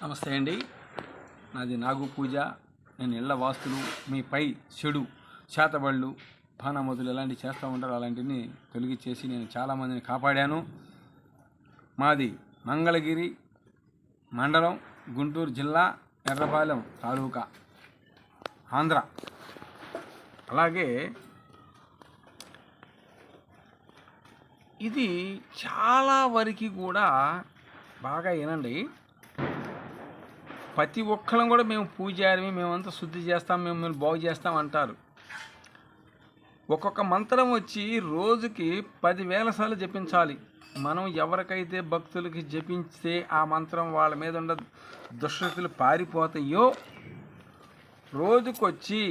నమస్తే అండి. నాది నాగు పూజ. నేను ఇళ్ల వాస్తులు, మీపై చెడు చేతబళ్ళు, పానమతులు ఎలాంటివి చేస్తూ ఉంటారు, అలాంటివి తొలగించేసి నేను చాలామందిని కాపాడాను. మాది మంగళగిరి మండలం, గుంటూరు జిల్లా, ఎర్రపాలెం తాలూకా, ఆంధ్ర. అలాగే ఇది చాలా వరకు కూడా బాగా వినండి. ప్రతి ఒక్కరం కూడా మేము పూజారి, మేమంతా శుద్ధి చేస్తాం, మేము బాగు చేస్తాం అంటారు. ఒక్కొక్క మంత్రం వచ్చి రోజుకి 10,000 సార్లు జపించాలి. మనం ఎవరికైతే భక్తులకి జపిస్తే ఆ మంత్రం వాళ్ళ మీద ఉన్న దుష్టశక్తులు పారిపోతాయో, రోజుకొచ్చి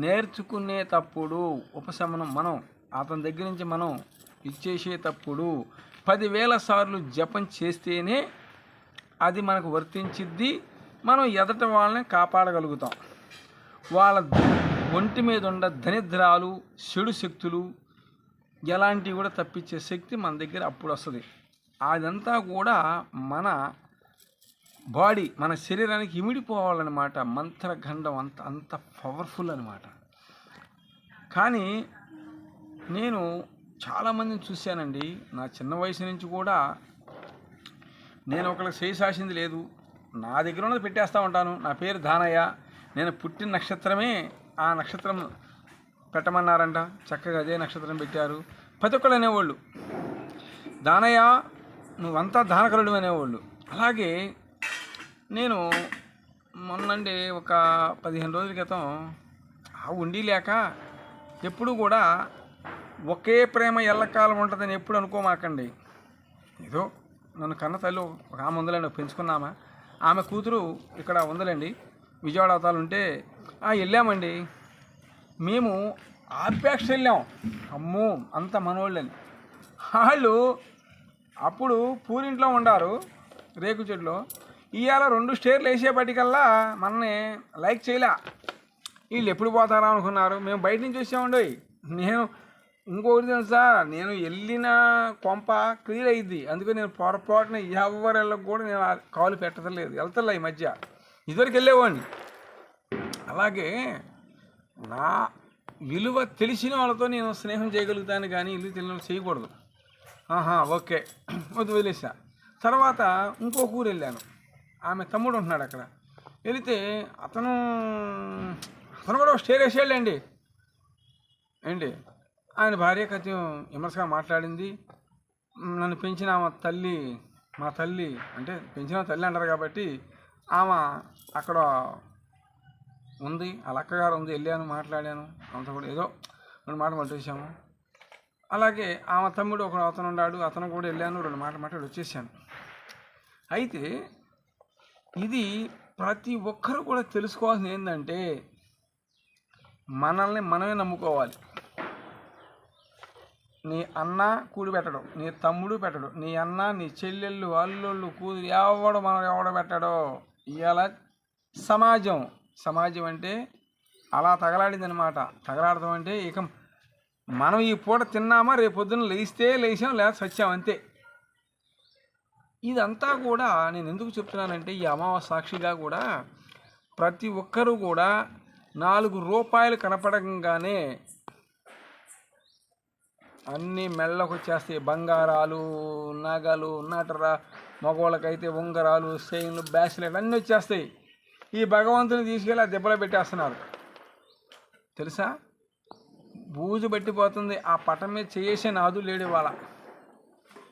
నేర్చుకునేటప్పుడు ఉపశమనం మనం అతని దగ్గర నుంచి మనం ఇచ్చేసేటప్పుడు 10,000 సార్లు జపం చేస్తేనే అది మనకు వర్తించిద్ది. మనం ఎదట వాళ్ళని కాపాడగలుగుతాం. వాళ్ళ ఒంటి మీద ఉన్న దరిద్రాలు, చెడు శక్తులు ఎలాంటివి కూడా తప్పించే శక్తి మన దగ్గర అప్పుడు వస్తుంది. అదంతా కూడా మన బాడీ, మన శరీరానికి ఇమిడిపోవాలన్నమాట. మంత్రగండం అంత పవర్ఫుల్ అనమాట. కానీ నేను చాలామందిని చూశానండి. నా చిన్న వయసు నుంచి కూడా నేను ఒకరికి చేసాసింది లేదు. నా దగ్గర ఉన్నది పెట్టేస్తూ ఉంటాను. నా పేరు దానయ్య. నేను పుట్టిన నక్షత్రమే ఆ నక్షత్రం పెట్టమన్నారంట. చక్కగా అదే నక్షత్రం పెట్టారు. ప్రతి ఒక్కళ్ళు అనేవాళ్ళు, దానయ్య నువ్వంతా దానకరుడు అనేవాళ్ళు. అలాగే నేను మొన్నండి ఒక 15 రోజుల క్రితం ఉండి లేక, ఎప్పుడు కూడా ఒకే ప్రేమ ఎల్లకాలం ఉంటుందని ఎప్పుడు అనుకోమాకండి. ఏదో నన్ను కన్న తల్లి ఒక ఆమె ఉందలేండి, పెంచుకున్నామా, ఆమె కూతురు ఇక్కడ ఉందలేండి, విజయవాడ అవతాలు ఉంటే వెళ్ళామండి. మేము ఆపేక్ష వెళ్ళాం. అమ్మో అంత మనోళ్ళని. వాళ్ళు అప్పుడు పూరింట్లో ఉండారు, రేకు చెట్లో. ఇవాళ 2 స్టేర్లు వేసేపటికల్లా మనని లైక్ చేయలే. వీళ్ళు ఎప్పుడు పోతారా అనుకున్నారు. మేము బయట నుంచి వచ్చామండి. నేను ఇంకొకటి తెలుసా, నేను వెళ్ళిన కొంప క్లియర్ అయ్యిద్ది. అందుకే నేను పొరపాటున ఎవరి వెళ్ళకు కూడా నేను కాలు పెట్టలేదు, వెళ్తలే ఈ మధ్య. ఇదివరకు వెళ్ళేవాడిని. అలాగే నా విలువ తెలిసిన వాళ్ళతో నేను స్నేహం చేయగలుగుతాను, కానీ ఇల్లు తెలియని చేయకూడదు. ఓకే వదిలేసా. తర్వాత ఇంకొక ఊరు వెళ్ళాను. ఆమె తమ్ముడు ఉంటున్నాడు అక్కడ. వెళితే అతను కూడా స్టేర్ వేసేళ్ళండి. ఏంటి ఆయన భార్య కొంచెం విమర్శగా మాట్లాడింది. నన్ను పెంచిన తల్లి, మా తల్లి అంటే పెంచిన తల్లి అంటారు కాబట్టి ఆమె అక్కడ ఉంది, వాళ్ళ అక్కగారు ఉంది. వెళ్ళాను, మాట్లాడాను. అంతా కూడా ఏదో 2 మాటలు మాట్లాడేసాము. అలాగే ఆమె తమ్ముడు అతను ఉన్నాడు, అతను కూడా వెళ్ళాను, 2 మాటలు మాట్లాడి వచ్చేసాను. అయితే ఇది ప్రతి ఒక్కరు కూడా తెలుసుకోవాల్సింది ఏంటంటే, మనల్ని మనమే నమ్ముకోవాలి. నీ అన్న కూడి పెట్టడు, నీ తమ్ముడు పెట్టడు, నీ అన్న, నీ చెల్లెళ్ళు, అల్లుళ్ళు, కూతురు ఎవడో పెట్టడో. ఇవాళ సమాజం అంటే అలా తగలాడింది అనమాట. తగలాడతాం అంటే ఇక మనం ఈ పూట తిన్నామా, రేపొద్దున లేచాం, లేదా సచ్చాం, అంతే. ఇదంతా కూడా నేను ఎందుకు చెప్తున్నానంటే, ఈ అమావాస్య సాక్షిగా కూడా ప్రతి ఒక్కరూ కూడా 4 రూపాయలు కనపడగానే అన్నీ మెళ్ళకు వచ్చేస్తాయి. బంగారాలు, నగలు, నటర, మగవాళ్ళకైతే ఉంగరాలు, చైన్లు, బ్యాస్లెట్ అన్నీ వచ్చేస్తాయి. ఈ భగవంతుని తీసుకెళ్ళి ఆ దెబ్బలో పెట్టేస్తున్నారు. తెలుసా, బూజు పట్టిపోతుంది. ఆ పటం మీద చేసే నాదు లేడు వాళ్ళ.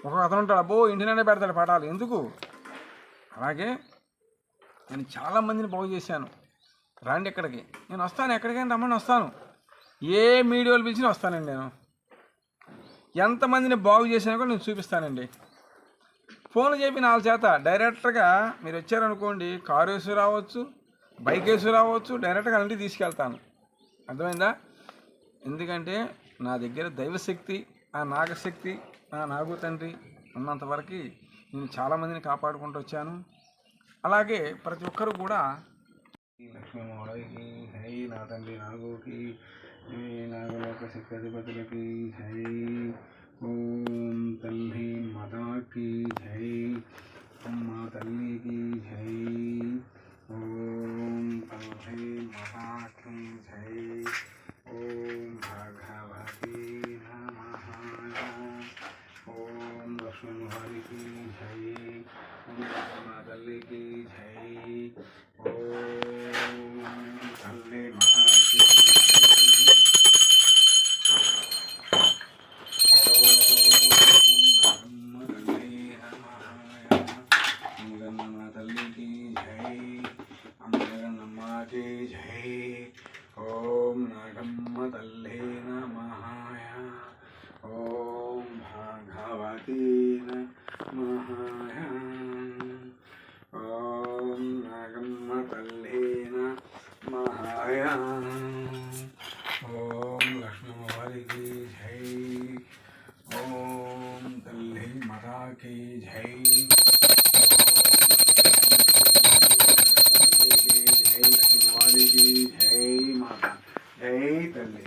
ఒక అతను ఉంటాడు, అబ్బో ఇంటినే పెడతాడు పటాలు, ఎందుకు? అలాగే నేను చాలామందిని బాగు చేశాను. రండి ఇక్కడికి, నేను వస్తాను, ఎక్కడికైనా రమ్మని వస్తాను. ఏ మీడియాలు పిలిచినా వస్తానండి. నేను ఎంతమందిని బాగు చేసినా కూడా నేను చూపిస్తానండి. ఫోన్లు చెప్పి 4 చేత డైరెక్ట్గా మీరు వచ్చారనుకోండి, కారు వేసి రావచ్చు, బైక్ వేసి రావచ్చు, డైరెక్ట్గా ఇంటికి తీసుకెళ్తాను. అర్థమైందా? ఎందుకంటే నా దగ్గర దైవశక్తి, ఆ నాగశక్తి, ఆ నాగు తండ్రి ఉన్నంతవరకు నేను చాలామందిని కాపాడుకుంటూ వచ్చాను. అలాగే ప్రతి ఒక్కరు కూడా లక్ష్మీమూలకి హై, నా తండ్రి నాగుకి, నాగలోక శక్తి అధిపతులకి హై, ఓం తల్లి మాతాకి జై, అమ్మ తల్లికి జై. తల్లికి జై, అంబరనమ్మ కి జై. ఓం నాగమ్మ తల్లే నమః. ఓం భాగవతే నమః. ఓం నాగమ్మ తల్లే నమః. ఓం లక్ష్మీవారికి జై. ఓం తల్లి మాతాకి జై. జై లక్ష్మీవారికి జై. మాత జై తల్లి.